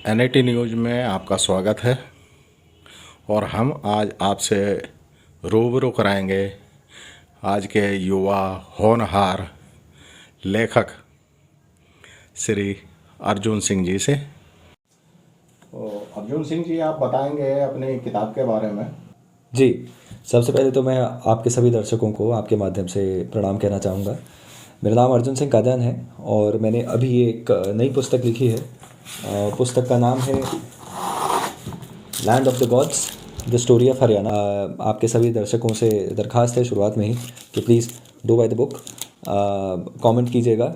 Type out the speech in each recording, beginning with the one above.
NIT news में आपका स्वागत है और हम आज आपसे रूबरू कराएंगे आज के युवा होनहार लेखक श्री अर्जुन सिंह जी से। तो अर्जुन सिंह जी, आप बताएंगे अपनी किताब के बारे में। जी, सबसे पहले तो मैं आपके सभी दर्शकों को आपके माध्यम से प्रणाम कहना चाहूँगा। मेरा नाम अर्जुन सिंह कादयान है और मैंने अभी एक नई पुस्तक लिखी है। पुस्तक का नाम है land of the gods, the story of Haryana. आपके सभी दर्शकों से दरख्वास्त है शुरुआत में ही कि please do by the book, comment कीजिएगा,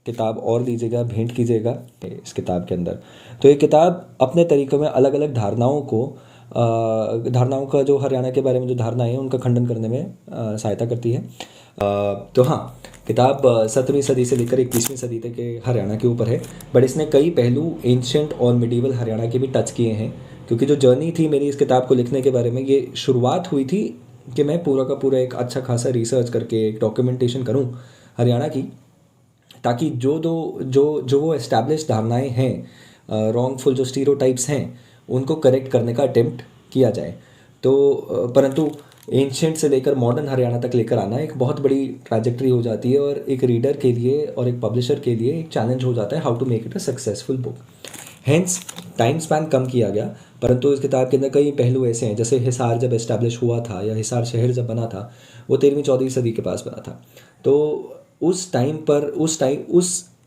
किताब और दीजिएगा, भेंट कीजिएगा इस किताब के अंदर। तो ये किताब अपने तरीक़े में अलग अलग धारणाओं का जो हरियाणा के बारे में जो धारणाएं हैं उनका खंडन करने में सहायता करती है। तो हाँ, किताब 17वीं सदी से लेकर 21वीं सदी तक के हरियाणा के ऊपर है, बट इसने कई पहलू एंशिएंट और मिडीवल हरियाणा के भी टच किए हैं। क्योंकि जो जर्नी थी मेरी इस किताब को लिखने के बारे में, ये शुरुआत हुई थी कि मैं पूरा का पूरा एक अच्छा खासा रिसर्च करके एक डॉक्यूमेंटेशन करूँ हरियाणा की, ताकि जो वो एस्टैब्लिश धारणाएं हैं, रॉन्गफुल जो स्टीरियोटाइप्स हैं, उनको करेक्ट करने का अटेम्प्ट किया जाए। तो परंतु एंशिएंट से लेकर मॉडर्न हरियाणा तक लेकर आना एक बहुत बड़ी ट्रैजेक्टरी हो जाती है और एक रीडर के लिए और एक पब्लिशर के लिए एक चैलेंज हो जाता है how to make it a successful book. Hence time span कम किया गया, परंतु इस किताब के अंदर कई पहलू ऐसे हैं, जैसे हिसार जब एस्टैब्लिश हुआ था या हिसार शहर जब बना था, वो 13वीं 14वीं सदी के पास बना था। तो उस टाइम पर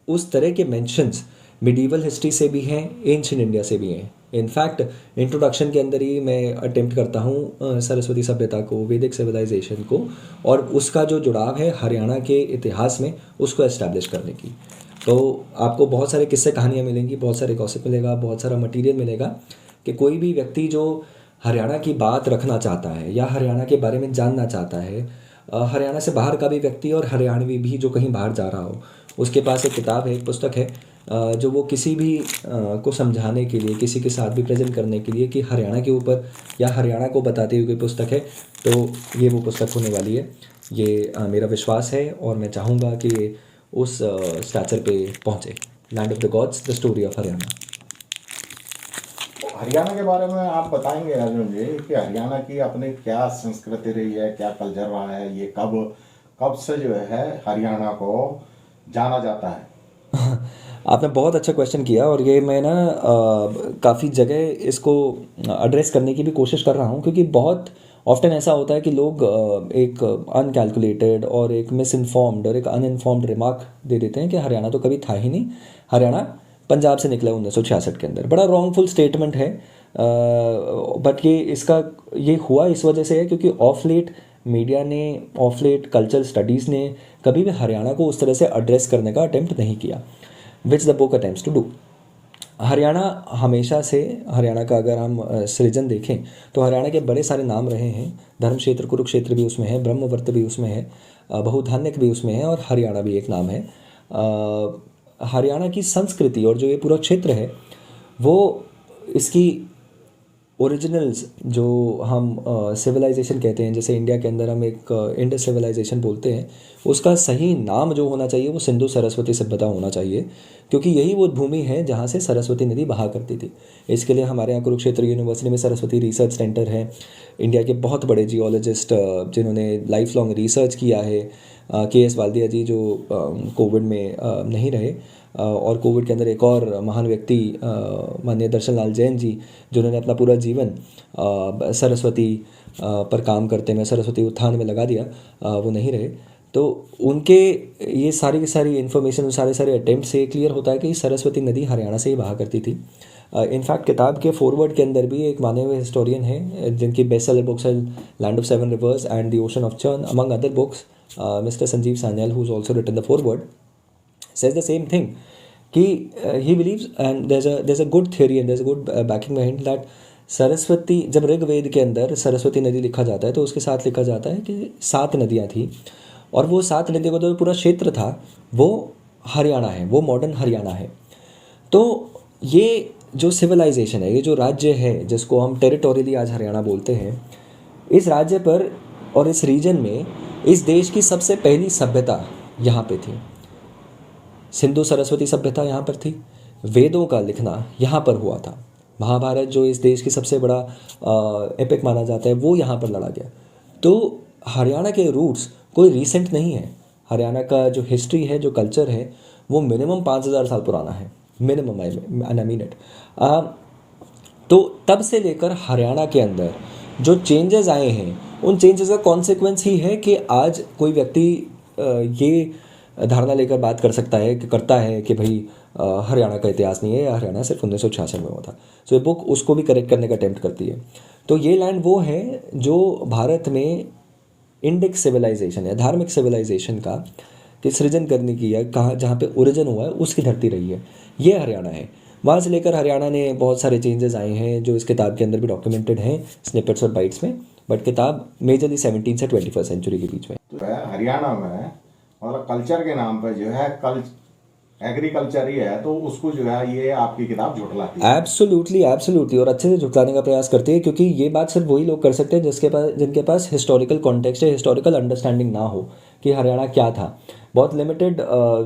उस तरह के मेंशंस मिडीवल हिस्ट्री से भी हैं, एंशिएंट इंडिया से भी हैं। इनफैक्ट इंट्रोडक्शन के अंदर ही मैं अटेम्प्ट करता हूँ सरस्वती सभ्यता को, वैदिक सिविलाइजेशन को और उसका जो जुड़ाव है हरियाणा के इतिहास में, उसको एस्टैब्लिश करने की। तो आपको बहुत सारे किस्से कहानियाँ मिलेंगी, बहुत सारे गॉसिप मिलेगा, बहुत सारा मटेरियल मिलेगा कि कोई भी व्यक्ति जो हरियाणा की बात रखना चाहता है या हरियाणा के बारे में जानना चाहता है, हरियाणा से बाहर का भी व्यक्ति और हरियाणवी भी जो कहीं बाहर जा रहा हो, उसके पास एक किताब है, एक पुस्तक है, जो वो किसी भी को समझाने के लिए, किसी के साथ भी प्रेजेंट करने के लिए कि हरियाणा के ऊपर या हरियाणा को बताते हुए कोई पुस्तक है, तो ये वो पुस्तक होने वाली है। ये मेरा विश्वास है और मैं चाहूँगा कि ये उस स्टैचर पे पहुँचे। Land of the gods, the story of Haryana. Haryana के बारे में आप बताएंगे अर्जुन जी कि हरियाणा की अपनी क्या संस्कृति रही है, क्या कल्चर रहा है, ये कब कब से जो है हरियाणा को जाना जाता है। आपने बहुत अच्छा क्वेश्चन किया और ये मैं ना काफ़ी जगह इसको एड्रेस करने की भी कोशिश कर रहा हूँ, क्योंकि बहुत ऑफ्टन ऐसा होता है कि लोग एक अनकैलकुलेटेड और एक मिस इन्फॉर्म्ड और एक अनइन्फॉर्म्ड रिमार्क दे देते हैं कि हरियाणा तो कभी था ही नहीं, हरियाणा पंजाब से निकला 1966 के अंदर। बड़ा रॉन्गफुल स्टेटमेंट है, बट ये हुआ इस वजह से है क्योंकि ऑफ लेट मीडिया ने, ऑफ लेट कल्चरल स्टडीज़ ने कभी भी हरियाणा को उस तरह से एड्रेस करने का अटेम्प्ट नहीं किया, which the book attempts to do. Haryana हमेशा से, हरियाणा का अगर हम सृजन देखें तो हरियाणा के बड़े सारे नाम रहे हैं। धर्म क्षेत्र कुरुक्षेत्र भी उसमें है, ब्रह्मवर्त भी उसमें है, बहुधान्यक भी उसमें है और हरियाणा भी एक नाम है। हरियाणा की संस्कृति और जो ये पूरा क्षेत्र है, वो इसकी ओरिजिनल्स जो हम सिविलाइजेशन कहते हैं, जैसे इंडिया के अंदर हम एक इंडस सिविलाइजेशन बोलते हैं, उसका सही नाम जो होना चाहिए वो सिंधु सरस्वती सभ्यता होना चाहिए, क्योंकि यही वो भूमि है जहाँ से सरस्वती नदी बहा करती थी। इसके लिए हमारे यहाँ कुरुक्षेत्र यूनिवर्सिटी में सरस्वती रिसर्च सेंटर है। इंडिया के बहुत बड़े जियोलॉजिस्ट जिन्होंने लाइफ लॉन्ग रिसर्च किया है, के एस वाल्दिया जी जो कोविड में नहीं रहे, और कोविड के अंदर एक और महान व्यक्ति माननीय दर्शन लाल जैन जी, जिन्होंने अपना पूरा जीवन सरस्वती पर काम करते में, सरस्वती उत्थान में लगा दिया, वो नहीं रहे। तो उनके ये सारी की सारी इन्फॉर्मेशन, सारे अटेम्प्ट से क्लियर होता है कि सरस्वती नदी हरियाणा से ही बहा करती थी। इनफैक्ट किताब के फॉरवर्ड के अंदर भी एक माने हुए हिस्टोरियन हैं जिनकी बेस्ट सेलर बुक्स है land of seven rivers and the ocean of churn among other books, mister Sanjeev Sanyal, who is also written the foreword, says the same thing कि he believes and there's a good theory and there's a good backing behind that Saraswati, जब ऋग्वेद के अंदर सरस्वती नदी लिखा जाता है तो उसके साथ लिखा जाता है कि 7 नदियाँ थी और वो 7 नदियों का जो पूरा क्षेत्र था वो हरियाणा है, वो मॉडर्न हरियाणा है। तो ये जो सिविलाइजेशन है, ये जो राज्य है जिसको हम टेरिटोरियली आज हरियाणा बोलते हैं, इस राज्य पर और इस रीजन में इस देश की सबसे पहली सभ्यता यहाँ पे थी। सिंधु सरस्वती सभ्यता यहाँ पर थी। वेदों का लिखना यहाँ पर हुआ था। महाभारत जो इस देश की सबसे बड़ा एपिक माना जाता है वो यहाँ पर लड़ा गया। तो हरियाणा के रूट्स कोई रीसेंट नहीं है। हरियाणा का जो हिस्ट्री है, जो कल्चर है, वो मिनिमम 5,000 साल पुराना है, मिनिमम आई मीन इट। तो तब से लेकर हरियाणा के अंदर जो चेंजेस आए हैं, उन चेंजेस का कॉन्सिक्वेंस ही है कि आज कोई व्यक्ति ये धारणा लेकर बात कर सकता है कि करता है कि भाई हरियाणा का इतिहास नहीं है या हरियाणा सिर्फ 1966 में हुआ था। सो ये बुक उसको भी करेक्ट करने का अटेम्प्ट करती है। तो ये लैंड वो है जो भारत में इंडिक सिविलाइजेशन या धार्मिक सिविलाइजेशन का कि सृजन करने की, या कहाँ जहाँ पे ओरिजिन हुआ है उसकी धरती रही है, ये हरियाणा है। वहाँ से लेकर हरियाणा ने बहुत सारे चेंजेस आए हैं जो इस किताब के अंदर भी डॉक्यूमेंटेड हैं स्निपेट्स और बाइट्स में। बट किताब मेजरली 17 से 21st सेंचुरी के बीच में। तो है हरियाणा में मतलब कल्चर के नाम पे जो है एग्रीकल्चर ही है, तो उसको जो है ये आपकी किताब झुठलाती है। एब्सोल्युटली एब्सोल्युटली, और अच्छे से झुठलाने का प्रयास करती है, क्योंकि ये बात सिर्फ वही लोग कर सकते हैं जिनके पास हिस्टोरिकल कॉन्टेक्स्ट या हिस्टोरिकल अंडरस्टैंडिंग ना हो कि हरियाणा क्या था। बहुत लिमिटेड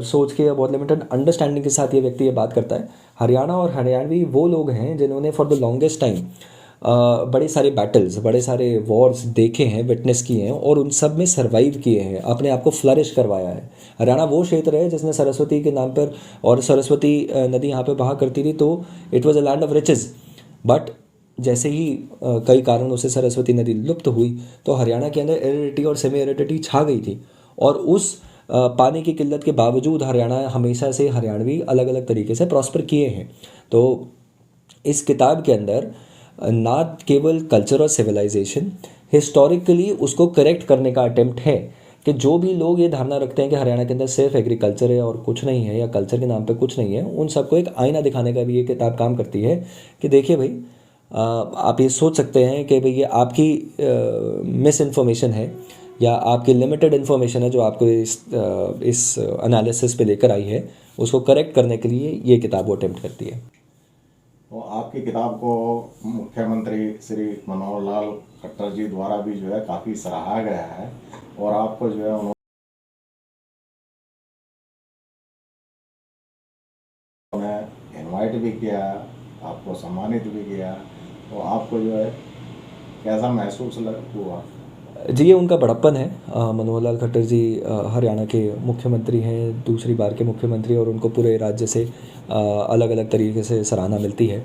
सोच के या बहुत लिमिटेड अंडरस्टैंडिंग के साथ ये व्यक्ति ये बात करता है। हरियाणा और हरियाणवी वो लोग हैं जिन्होंने फॉर द लॉन्गेस्ट टाइम बड़े सारे बैटल्स, बड़े सारे वॉर्स देखे हैं, विटनेस किए हैं, और उन सब में सर्वाइव किए हैं, अपने आप को फ्लरिश करवाया है। हरियाणा वो क्षेत्र है जिसने सरस्वती के नाम पर, और सरस्वती नदी यहाँ पे बहा करती थी, तो it was a land of riches. But जैसे ही कई कारणों से सरस्वती नदी लुप्त हुई, तो हरियाणा के अंदर एरिडिटी और सेमी एरिडिटी छा गई थी, और उस पानी की किल्लत के बावजूद हरियाणा हमेशा से हरियाणवी अलग अलग तरीके से प्रॉस्पर किए हैं। तो इस किताब के अंदर ना केवल कल्चर और सिविलाइजेशन, हिस्टोरिकली उसको करेक्ट करने का अटेम्प्ट है कि जो भी लोग ये धारणा रखते हैं कि हरियाणा के अंदर सिर्फ एग्रीकल्चर है और कुछ नहीं है, या कल्चर के नाम पे कुछ नहीं है, उन सबको एक आईना दिखाने का भी ये किताब काम करती है कि देखिए भाई, आप ये सोच सकते हैं कि भाई ये आपकी मिस इन्फॉर्मेशन है या आपकी लिमिटेड इन्फॉर्मेशन है जो आपको इस एनालिसिस पे लेकर आई है, उसको करेक्ट करने के लिए ये किताब वो अटेम्प्ट करती है। तो आपकी किताब को मुख्यमंत्री श्री मनोहर लाल खट्टर जी द्वारा भी जो है काफ़ी सराहा गया है, और आपको जो है उन्होंने इनवाइट भी किया, आपको सम्मानित भी किया, तो आपको जो है कैसा महसूस हुआ? जी, ये उनका बड़प्पन है। मनोहर लाल खट्टर जी हरियाणा के मुख्यमंत्री हैं, दूसरी बार के मुख्यमंत्री, और उनको पूरे राज्य से अलग अलग तरीके से सराहना मिलती है।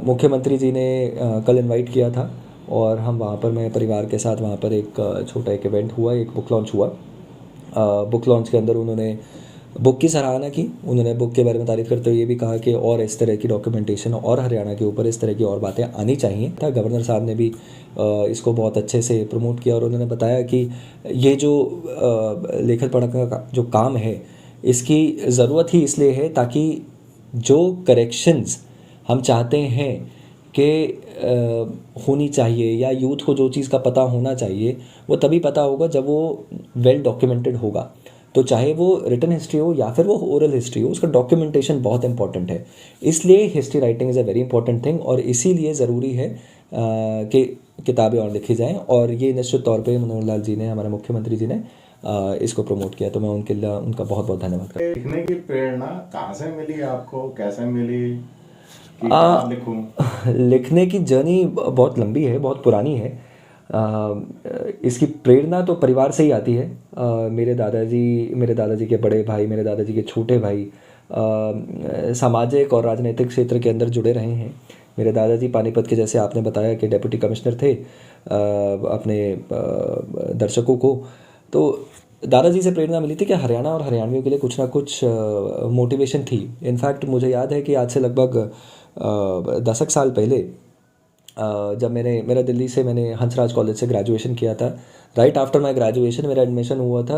मुख्यमंत्री जी ने कल इनवाइट किया था, और हम वहाँ पर, मैं परिवार के साथ वहाँ पर एक छोटा एक इवेंट हुआ, एक बुक लॉन्च हुआ। बुक लॉन्च के अंदर उन्होंने बुक की सराहना की, उन्होंने बुक के बारे में तारीफ़ करते हुए ये भी कहा कि और इस तरह की डॉक्यूमेंटेशन और हरियाणा के ऊपर इस तरह की और बातें आनी चाहिए था। गवर्नर साहब ने भी इसको बहुत अच्छे से प्रमोट किया, और उन्होंने बताया कि ये जो लेखन पढ़न का जो काम है, इसकी ज़रूरत ही इसलिए है ताकि जो करेक्शंस हम चाहते हैं कि होनी चाहिए, या यूथ को जो चीज़ का पता होना चाहिए, वो तभी पता होगा जब वो वेल डॉक्यूमेंटेड होगा। तो चाहे वो रिटन हिस्ट्री हो या फिर वो ओरल हिस्ट्री हो, उसका डॉक्यूमेंटेशन बहुत इंपॉर्टेंट है। इसलिए history writing is a very important thing, और इसीलिए ज़रूरी है कि किताबें और लिखी जाएं, और ये निश्चित तौर पे मनोहर लाल जी ने, हमारे मुख्यमंत्री जी ने इसको प्रमोट किया। तो मैं उनका बहुत बहुत धन्यवाद करता हूँ। लिखने की प्रेरणा कहाँ से मिली आपको, कैसे मिली कि किताब लिखूं? लिखने की जर्नी बहुत लंबी है, बहुत पुरानी है। इसकी प्रेरणा तो परिवार से ही आती है। मेरे दादाजी के बड़े भाई, मेरे दादाजी के छोटे भाई सामाजिक और राजनीतिक क्षेत्र के अंदर जुड़े रहे हैं। मेरे दादाजी पानीपत के, जैसे आपने बताया, कि डिप्टी कमिश्नर थे अपने दर्शकों को। तो दादाजी से प्रेरणा मिली थी कि हरियाणा और हरियाणवियों के लिए कुछ ना कुछ मोटिवेशन थी। इनफैक्ट मुझे याद है कि आज से लगभग 10 साल पहले जब मेरा दिल्ली से, मैंने हंसराज कॉलेज से ग्रेजुएशन किया था। राइट आफ्टर माय ग्रेजुएशन मेरा एडमिशन हुआ था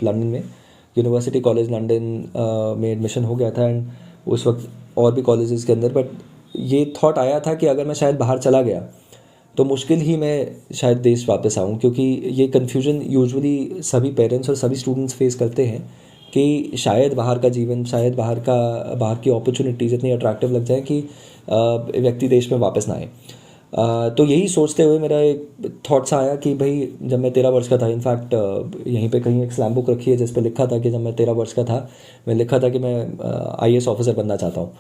लंदन में, यूनिवर्सिटी कॉलेज लंदन में एडमिशन हो गया था, एंड उस वक्त और भी कॉलेजेस के अंदर। बट ये थॉट आया था कि अगर मैं शायद बाहर चला गया तो मुश्किल ही मैं शायद देश वापस आऊँ, क्योंकि ये कन्फ्यूजन यूजुअली सभी पेरेंट्स और सभी स्टूडेंट्स फेस करते हैं कि शायद बाहर का जीवन, शायद बाहर की अपॉर्चुनिटीज़ इतनी अट्रैक्टिव लग जाए कि व्यक्ति देश में वापस ना आए। तो यही सोचते हुए मेरा एक थॉट्स आया कि भाई जब मैं 13 वर्ष का था, इनफैक्ट यहीं पे कहीं एक स्लैम बुक रखी है जिस पे लिखा था कि जब मैं 13 वर्ष का था, मैं लिखा था कि मैं IAS ऑफिसर बनना चाहता हूँ।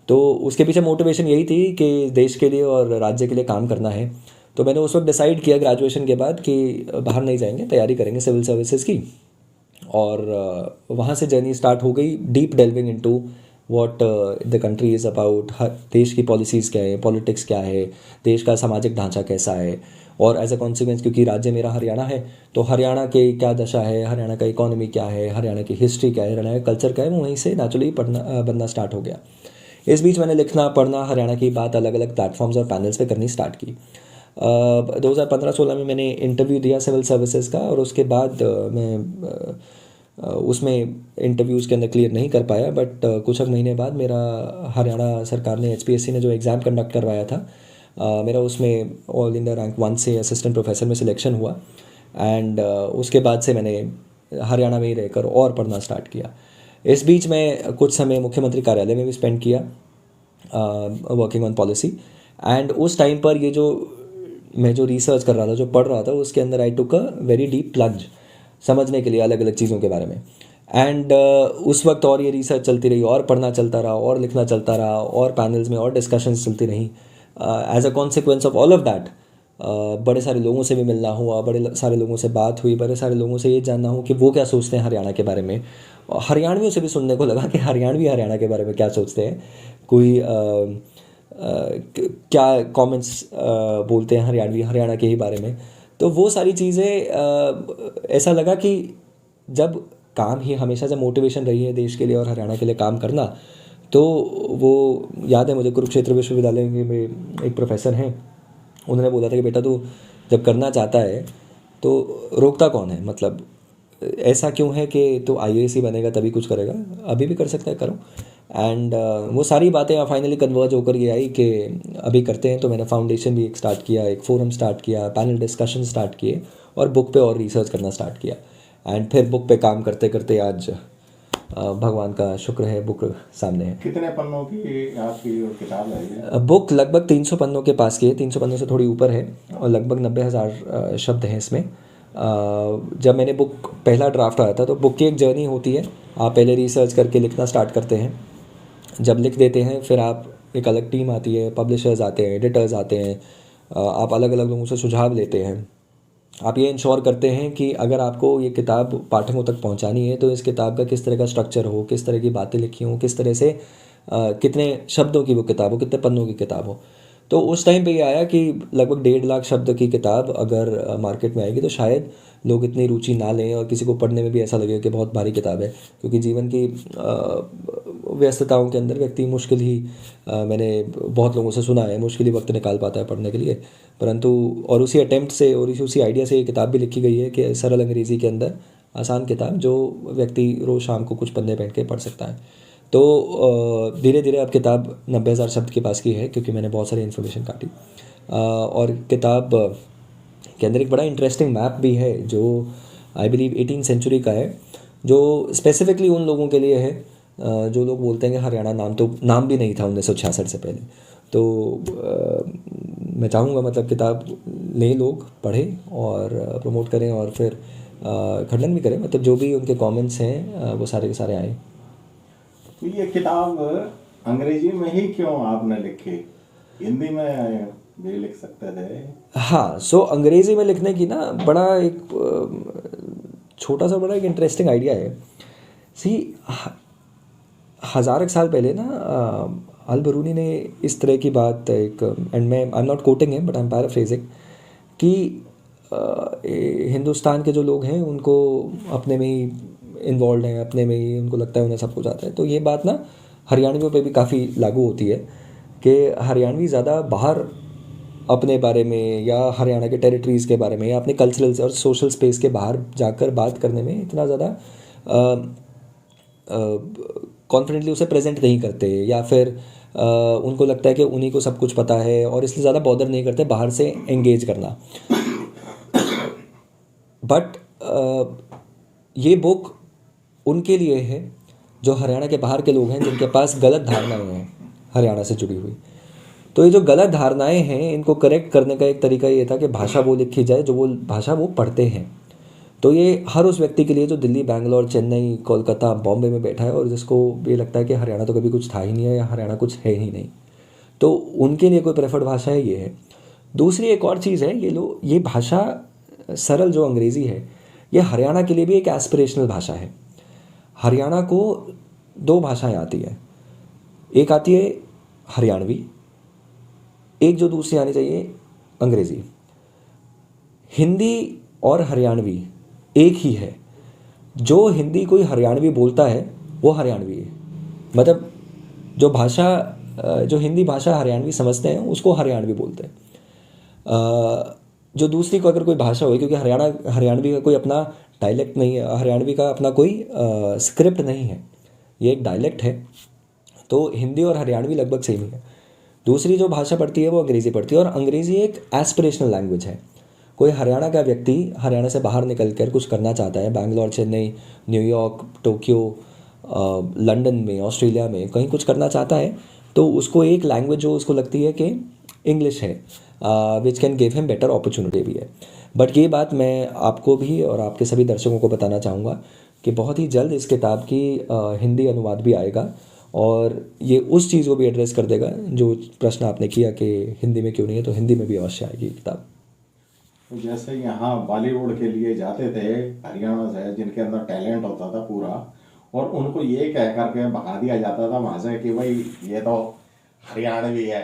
तो उसके पीछे मोटिवेशन यही थी कि देश के लिए और राज्य के लिए काम करना है। तो मैंने उस वक्त डिसाइड किया ग्रेजुएशन के बाद कि बाहर नहीं जाएंगे, तैयारी करेंगे सिविल सर्विसेज की। और वहाँ से जर्नी स्टार्ट हो गई, deep delving into what the country is about. देश की पॉलिसीज़ क्या है, पॉलिटिक्स क्या है, देश का सामाजिक ढांचा कैसा है। और एज अ कॉन्सिक्वेंस, क्योंकि राज्य मेरा हरियाणा है, तो हरियाणा के क्या दशा है, हरियाणा का इकोनॉमी क्या है, हरियाणा की हिस्ट्री क्या है, हरियाणा का कल्चर क्या है, वो वहीं से नेचुरली बनना स्टार्ट हो गया। इस बीच मैंने लिखना पढ़ना हरियाणा की बात अलग अलग प्लेटफॉर्म्स और पैनल्स पे करनी स्टार्ट की। 2015-16 में मैंने इंटरव्यू दिया सिविल सर्विसेज का, और उसके बाद मैं उसमें इंटरव्यूज़ के अंदर क्लियर नहीं कर पाया। बट कुछ एक महीने बाद मेरा हरियाणा सरकार ने, HPSC ने जो एग्ज़ाम कंडक्ट करवाया था, मेरा उसमें ऑल इंडिया रैंक 1 से असिस्टेंट प्रोफेसर में सिलेक्शन हुआ। एंड उसके बाद से मैंने हरियाणा में ही रहकर और पढ़ना स्टार्ट किया। इस बीच मैं कुछ समय मुख्यमंत्री कार्यालय में भी स्पेंड किया, वर्किंग ऑन पॉलिसी। एंड उस टाइम पर ये जो मैं जो रिसर्च कर रहा था, जो पढ़ रहा था, उसके अंदर आई टुक अ वेरी डीप प्लंज समझने के लिए अलग अलग चीज़ों के बारे में। एंड उस वक्त और ये रिसर्च चलती रही, और पढ़ना चलता रहा, और लिखना चलता रहा, और पैनल्स में और डिस्कशंस चलती रहीं। As a consequence of all of that बड़े सारे लोगों से भी मिलना हुआ, बड़े सारे लोगों से बात हुई, बड़े सारे लोगों से ये जानना हो कि वो क्या सोचते हैं हरियाणा के बारे में। और हरियाणवियों से भी सुनने को लगा कि हरियाणवी हरियाणा के बारे में क्या सोचते हैं, कोई क्या कमेंट्स बोलते हैं हरियाणवी हरियाणा के ही बारे में। तो वो सारी चीज़ें ऐसा लगा कि जब काम ही हमेशा से मोटिवेशन रही है देश के लिए और हरियाणा के लिए काम करना, तो वो याद है मुझे, कुरुक्षेत्र विश्वविद्यालय में एक प्रोफेसर हैं, उन्होंने बोला था कि बेटा तू जब करना चाहता है तो रोकता कौन है, मतलब ऐसा क्यों है कि तू IAS ही बनेगा तभी कुछ करेगा, अभी भी कर सकता है, करो। एंड वो सारी बातें फाइनली कन्वर्ज होकर ये आई कि अभी करते हैं। तो मैंने फाउंडेशन भी एक स्टार्ट किया, एक फोरम स्टार्ट किया, पैनल डिस्कशन स्टार्ट किए, और बुक पे और रिसर्च करना स्टार्ट किया। एंड फिर बुक पे काम करते करते आज भगवान का शुक्र है बुक सामने है। कितने पन्नों की आपकी किताब है ये? बुक लगभग 300 पन्नों के पास की है, 300 पन्नों से थोड़ी ऊपर है, और लगभग 90,000 शब्द हैं इसमें। जब मैंने बुक पहला ड्राफ्ट आया था, तो बुक की एक जर्नी होती है। आप पहले रिसर्च करके लिखना स्टार्ट करते हैं, जब लिख देते हैं फिर आप, एक अलग टीम आती है, पब्लिशर्स आते हैं, एडिटर्स आते हैं, आप अलग अलग लोगों से सुझाव लेते हैं। आप ये इंश्योर करते हैं कि अगर आपको ये किताब पाठकों तक पहुंचानी है तो इस किताब का किस तरह का स्ट्रक्चर हो, किस तरह की बातें लिखी हों, किस तरह से कितने शब्दों की वो किताब हो, कितने पन्नों की किताब हो। तो उस टाइम पे ये आया कि लगभग 1.5 लाख शब्द की किताब अगर मार्केट में आएगी तो शायद लोग इतनी रुचि ना लें, और किसी को पढ़ने में भी ऐसा लगेगा कि बहुत भारी किताब है। क्योंकि जीवन की व्यस्तताओं के अंदर व्यक्ति मुश्किल ही, मैंने बहुत लोगों से सुना है, मुश्किल ही वक्त निकाल पाता है पढ़ने के लिए। परंतु और उसी अटेम्प्ट से और उसी आइडिया से ये किताब भी लिखी गई है कि सरल अंग्रेज़ी के अंदर आसान किताब, जो व्यक्ति रोज़ शाम को कुछ पन्ने बैठ के पढ़ सकता है। तो धीरे धीरे अब किताब 90,000 शब्द के पास की है, क्योंकि मैंने बहुत सारी इन्फॉर्मेशन काटी। और किताब के अंदर एक बड़ा इंटरेस्टिंग मैप भी है, जो आई बिलीव 18th सेंचुरी का है, जो स्पेसिफिकली उन लोगों के लिए है जो लोग बोलते हैं कि हरियाणा नाम भी नहीं था 1966 से पहले। तो मैं चाहूँगा मतलब किताब लें, लोग पढ़ें और प्रमोट करें, और फिर खंडन भी करें, मतलब जो भी उनके कमेंट्स हैं वो सारे के सारे आए। तो ये किताब अंग्रेजी में ही क्यों आपने लिखी? हिंदी में भी लिख सकते थे। हाँ, सो अंग्रेज़ी में लिखने की ना बड़ा एक छोटा सा बड़ा एक इंटरेस्टिंग आइडिया है। सी, हज़ार एक साल पहले ना अल बरूनी ने इस तरह की बात एक, एंड मैं I am not coating him but I am paraphrasing, कि हिंदुस्तान के जो लोग हैं उनको अपने में ही इन्वॉल्व हैं, अपने में ही उनको लगता है उन्हें सब कुछ आता है। तो ये बात ना हरियाणवियों पे भी काफ़ी लागू होती है कि हरियाणवी ज़्यादा बाहर अपने बारे में, या हरियाणा के टेरिटरीज़ के बारे में, या अपने कल्चरल और सोशल स्पेस के बाहर जाकर बात करने में इतना ज़्यादा कॉन्फिडेंटली उसे प्रेजेंट नहीं करते, या फिर उनको लगता है कि उन्हीं को सब कुछ पता है, और इसलिए ज़्यादा बॉदर नहीं करते बाहर से एंगेज करना। बट ये बुक उनके लिए है जो हरियाणा के बाहर के लोग हैं, जिनके पास गलत धारणाएं हैं हरियाणा से जुड़ी हुई। तो ये जो गलत धारणाएं हैं इनको करेक्ट करने का एक तरीका ये था कि भाषा वो लिखी जाए जो वो भाषा वो पढ़ते हैं। तो ये हर उस व्यक्ति के लिए जो दिल्ली, बैंगलोर, चेन्नई, कोलकाता, बॉम्बे में बैठा है और जिसको ये लगता है कि हरियाणा तो कभी कुछ था ही नहीं है या हरियाणा कुछ है ही नहीं, तो उनके लिए कोई प्रेफर्ड भाषा है ये है। दूसरी एक और चीज़ है, ये भाषा सरल जो अंग्रेज़ी है ये हरियाणा के लिए भी एक एस्पिरेशनल भाषा है। हरियाणा को दो भाषाएं आती है, एक आती है हरियाणवी, एक जो दूसरी आनी चाहिए अंग्रेज़ी। हिंदी और हरियाणवी एक ही है। जो हिंदी कोई हरियाणवी बोलता है वो हरियाणवी है, मतलब जो भाषा जो हिंदी भाषा हरियाणवी समझते हैं उसको हरियाणवी बोलते हैं। जो दूसरी को अगर कोई भाषा हो, क्योंकि हरियाणवी का कोई अपना डायलेक्ट नहीं है, हरियाणवी का अपना कोई स्क्रिप्ट नहीं है, ये एक डायलेक्ट है, तो हिंदी और हरियाणवी लगभग सेम ही है। दूसरी जो भाषा पढ़ती है वो अंग्रेज़ी पढ़ती है, और अंग्रेज़ी एक एस्पिरेशनल लैंग्वेज है। कोई हरियाणा का व्यक्ति हरियाणा से बाहर निकल कर कुछ करना चाहता है, Bangalore, Chennai, New York, Tokyo, London में, ऑस्ट्रेलिया में कहीं कुछ करना चाहता है, तो उसको एक लैंग्वेज जो उसको लगती है कि इंग्लिश है, which can give him better opportunity भी है। बट ये बात मैं आपको भी और आपके सभी दर्शकों को बताना चाहूँगा कि बहुत ही जल्द इस किताब की हिंदी अनुवाद भी आएगा, और ये उस चीज़ को भी एड्रेस कर देगा जो प्रश्न आपने किया कि हिंदी में क्यों नहीं है, तो हिंदी में भी अवश्य आएगी किताब। तो जैसे यहाँ बॉलीवुड के लिए जाते थे हरियाणा से, जिनके अंदर टैलेंट होता था पूरा, और उनको ये कह करके भगा दिया जाता था वहाँ से कि भाई ये तो हरियाणवी है,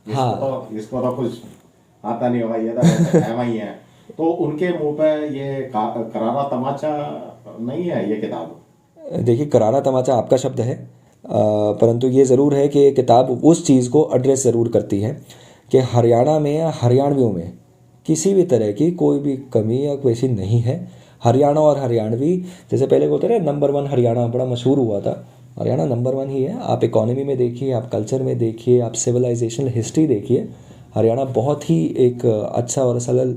इसको तो कुछ आता नहीं होगा, ये तो है वही है। तो उनके मुंह पे ये करारा तमाचा नहीं है ये किताब। देखिए, करारा तमाचा आपका शब्द है, परंतु ये ज़रूर है कि ये किताब उस चीज़ को एड्रेस ज़रूर करती है कि हरियाणा में या हरियाणवियों में किसी भी तरह की कोई भी कमी या वैसी नहीं है। हरियाणा और हरियाणवी, जैसे पहले बोलते रहे नंबर 1 हरियाणा बड़ा मशहूर हुआ था, हरियाणा नंबर 1 ही है। आप इकोनॉमी में देखिए, आप कल्चर में देखिए, आप सिविलाइजेशनल हिस्ट्री देखिए, हरियाणा बहुत ही एक अच्छा और सरल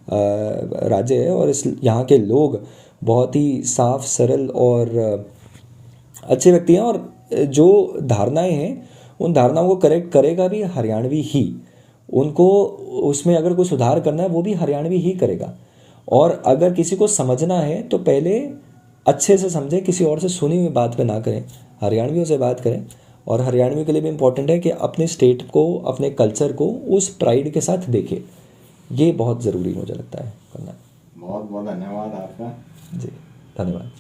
राज्य है, और इस यहाँ के लोग बहुत ही साफ, सरल और अच्छे व्यक्ति हैं, और जो धारणाएं हैं उन धारणाओं को करेक्ट करेगा भी हरियाणवी ही। उनको उसमें अगर कोई सुधार करना है वो भी हरियाणवी ही करेगा। और अगर किसी को समझना है तो पहले अच्छे से समझे, किसी और से सुनी हुई बात पे ना करें, हरियाणवियों से बात करें। और हरियाणवी के लिए भी इम्पोर्टेंट है कि अपने स्टेट को, अपने कल्चर को उस प्राइड के साथ देखे। ये बहुत ज़रूरी मुझे लगता है करना। बहुत बहुत धन्यवाद आपका। जी, धन्यवाद।